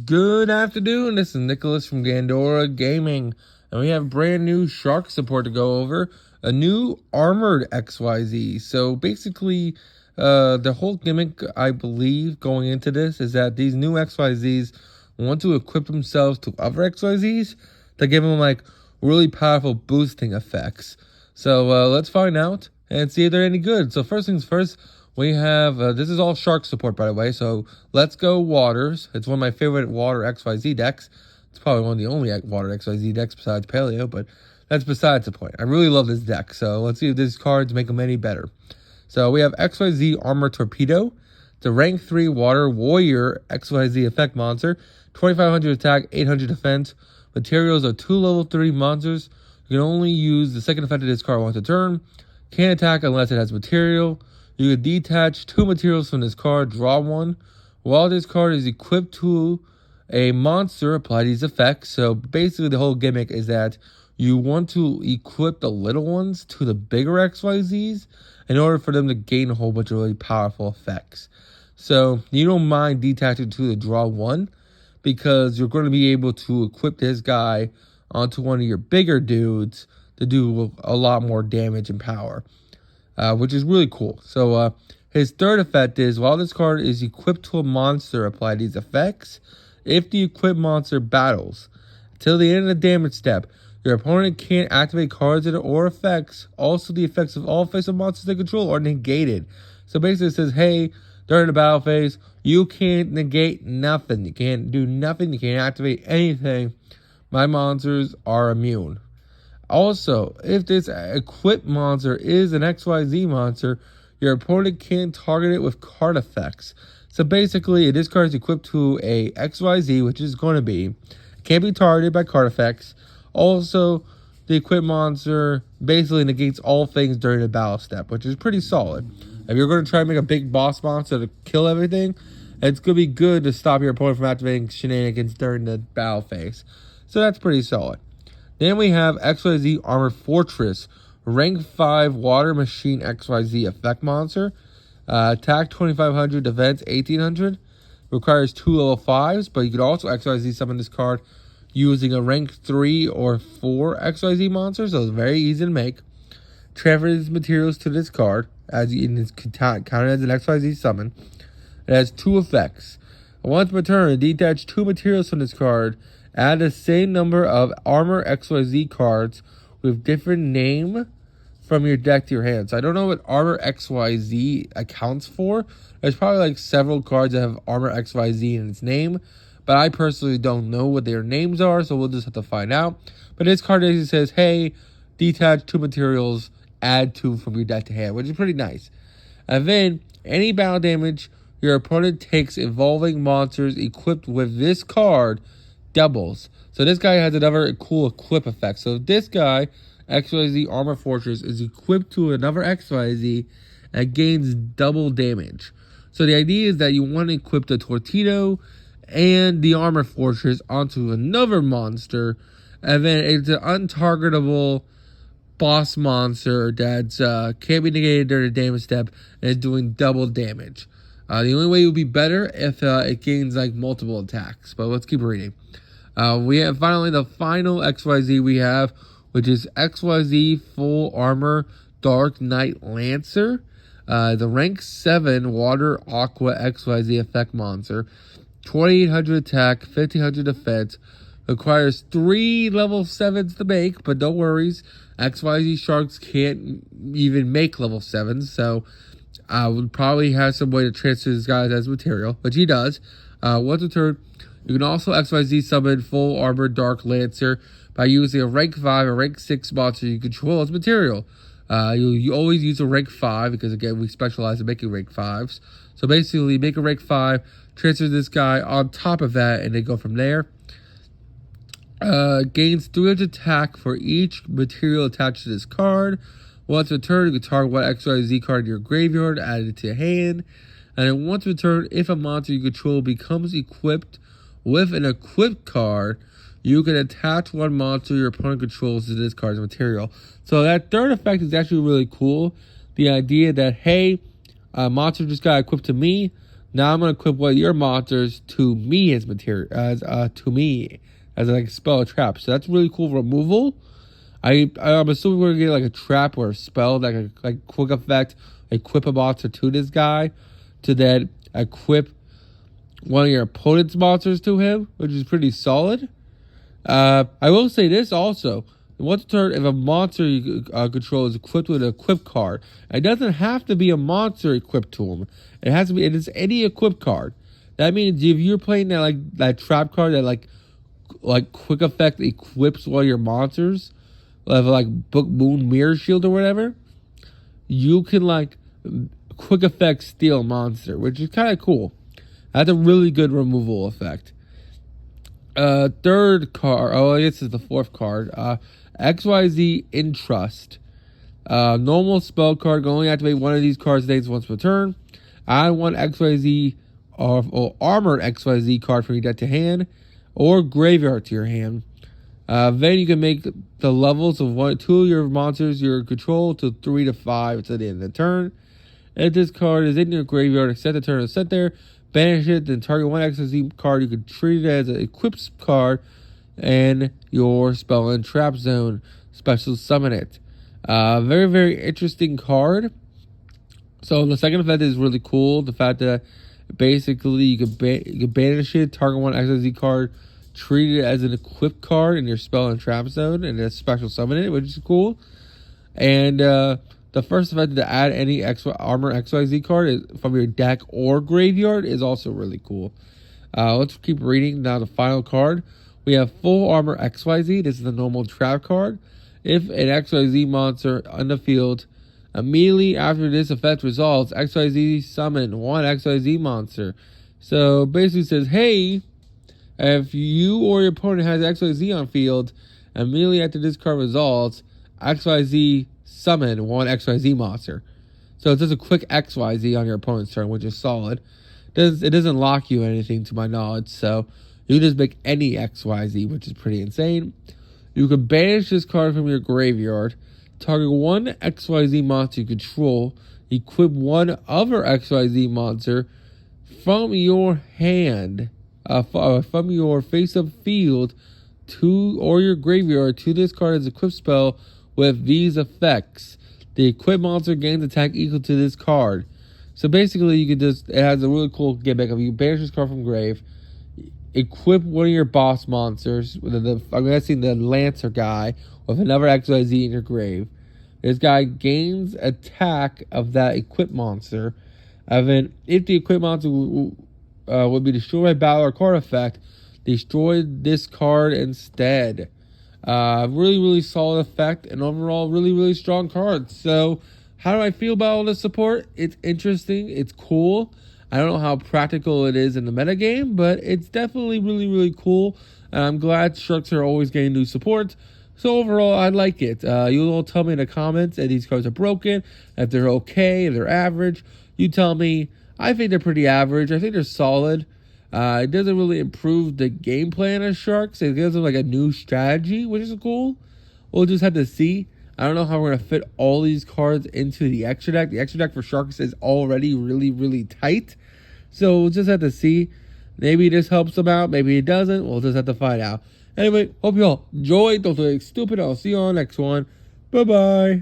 Good afternoon, this is Nicholas from Gandora Gaming, and we have brand new Shark support to go over, a new Armored XYZ. So basically, the whole gimmick, I believe, going into this is that these new XYZs want to equip themselves to other XYZs to give them like really powerful boosting effects. So let's find out and see if they're any good. So first things first, we have, this is all Shark support, by the way, so Let's Go Waters. It's one of my favorite Water XYZ decks. It's probably one of the only Water XYZ decks besides Paleo, but that's besides the point. I really love this deck, so let's see if these cards make them any better. So we have XYZ Armor Torpedo. It's a rank 3 Water Warrior XYZ effect monster. 2500 attack, 800 defense. Materials are 2 level 3 monsters. You can only use the second effect of this card once a turn. Can't attack unless it has material. You can detach 2 materials from this card, draw 1. While this card is equipped to a monster, apply these effects. So basically the whole gimmick is that you want to equip the little ones to the bigger XYZs in order for them to gain a whole bunch of really powerful effects. So you don't mind detaching to the draw 1 because you're going to be able to equip this guy onto one of your bigger dudes to do a lot more damage and power. Which is really cool. So his third effect is, while this card is equipped to a monster, apply these effects. If the equipped monster battles till the end of the damage step, your opponent can't activate cards or effects. Also, the effects of all face-up monsters they control are negated. So basically it says, hey, during the battle phase, you can't negate nothing. You can't do nothing. You can't activate anything. My monsters are immune. Also, if this equipped monster is an XYZ monster, your opponent can't target it with card effects. So basically, if this card is equipped to a XYZ, which is going to be, can't be targeted by card effects. Also, the equipped monster basically negates all things during the battle step, which is pretty solid. If you're going to try to make a big boss monster to kill everything, it's going to be good to stop your opponent from activating shenanigans during the battle phase. So that's pretty solid. Then we have XYZ Armored Fortress, rank 5 Water Machine XYZ effect monster. Attack 2500, defense 1800. Requires 2 level 5s, but you could also XYZ summon this card using a rank 3 or 4 XYZ monster, so it's very easy to make. Transfer these materials to this card, as it is counted as an XYZ summon. It has 2 effects. Once per turn, detach 2 materials from this card. Add the same number of Armor XYZ cards with different name from your deck to your hand. So I don't know what Armor XYZ accounts for. There's probably like several cards that have Armor XYZ in its name, but I personally don't know what their names are, so we'll just have to find out. But this card basically says, hey, detach 2 materials, add 2 from your deck to hand, which is pretty nice. And then, any battle damage your opponent takes involving monsters equipped with this card doubles. So this guy has another cool equip effect. So if this guy, XYZ Armor Fortress, is equipped to another XYZ and gains double damage. So the idea is that you want to equip the Torpedo and the Armor Fortress onto another monster, and then it's an untargetable boss monster that's can't be negated during the damage step and is doing double damage. The only way it would be better if it gains like multiple attacks. But let's keep reading. We have finally the final XYZ we have, which is XYZ Full Armor Dark Knight Lancer. The rank 7 Water Aqua XYZ effect monster. 2800 attack, 1500 defense. Requires 3 level 7s to make, but no worries. XYZ Sharks can't even make level 7s, so I would probably have some way to transfer this guy as material, which he does. Once a turn, you can also XYZ summon Full Armor Dark Lancer by using a rank 5 or rank 6 monster you control as material. You always use a rank 5 because, again, we specialize in making rank 5s. So basically, make a rank 5, transfer this guy on top of that, and then go from there. Gains 300 attack for each material attached to this card. Once a turn, you can target one XYZ card in your graveyard, add it to your hand. And then once a turn, if a monster you control becomes equipped with an equipped card, you can attach one monster your opponent controls to this card's material. So that third effect is actually really cool. The idea that, hey, a monster just got equipped to me, Now I'm gonna equip one of your monsters to me as material, as like a spell or trap. So that's really cool removal. I'm assuming we're gonna get like a trap or a spell that can like quick effect equip a monster to this guy, to then equip one of your opponent's monsters to him, which is pretty solid. I will say this also. Once a turn, if a monster you control is equipped with an equip card, it doesn't have to be a monster equipped to him. It has to be. It is any equip card. That means if you're playing that trap card that like quick effect equips one of your monsters, like Book Moon Mirror Shield or whatever, you can like quick effect steal a monster, which is kind of cool. That's a really good removal effect. Third card. Oh, I guess it's the fourth card. XYZ Entrust. Normal spell card can only activate one of these cards once per turn. Add one XYZ or armored XYZ card from your deck to hand, or graveyard to your hand. Then you can make the levels of two of your monsters you control to 3 to 5 at the end of the turn. If this card is in your graveyard, except the turn is set there, banish it, then target one XYZ card. You can treat it as an equipped card and your spell and trap zone. Special summon it. Very, very interesting card. So the second effect is really cool. The fact that basically you can banish it, target one XYZ card, treat it as an equipped card in your spell and trap zone, and then special summon it, which is cool. And the first effect to add any armor XYZ card from your deck or graveyard is also really cool. Let's keep reading. Now the final card. We have Full Armor XYZ. This is the normal trap card. If an XYZ monster on the field, immediately after this effect resolves, XYZ summon one XYZ monster. So basically says, hey, if you or your opponent has XYZ on field, immediately after this card resolves, XYZ summon one XYZ monster. So it's just a quick XYZ on your opponent's turn, which is solid. It doesn't lock you anything to my knowledge, so you can just make any XYZ, which is pretty insane. You can banish this card from your graveyard, target one XYZ monster you control, equip one other XYZ monster from your hand, from your face-up field to or your graveyard to this card as a equip spell with these effects. The equipped monster gains attack equal to this card. So basically, you could it has a really cool gimmick of you banish this card from grave, equip one of your boss monsters, I'm guessing the Lancer guy, with another XYZ in your grave. This guy gains attack of that equipped monster. And then, if the equipped monster would be destroyed by battle or card effect, destroy this card instead. Really, really solid effect, and overall, really, really strong card. So, how do I feel about all this support? It's interesting. It's cool. I don't know how practical it is in the metagame, but it's definitely really, really cool. And I'm glad Sharks are always getting new support. So overall, I like it. You all tell me in the comments if these cards are broken, if they're okay, if they're average. You tell me. I think they're pretty average. I think they're solid. It doesn't really improve the game plan of Sharks. It gives them like a new strategy, which is cool. We'll just have to see. I don't know how we're going to fit all these cards into the extra deck. The extra deck for Sharks is already really, really tight. So we'll just have to see. Maybe this helps them out. Maybe it doesn't. We'll just have to find out. Anyway, hope you all enjoyed. Don't look stupid. I'll see you on the next one. Bye-bye.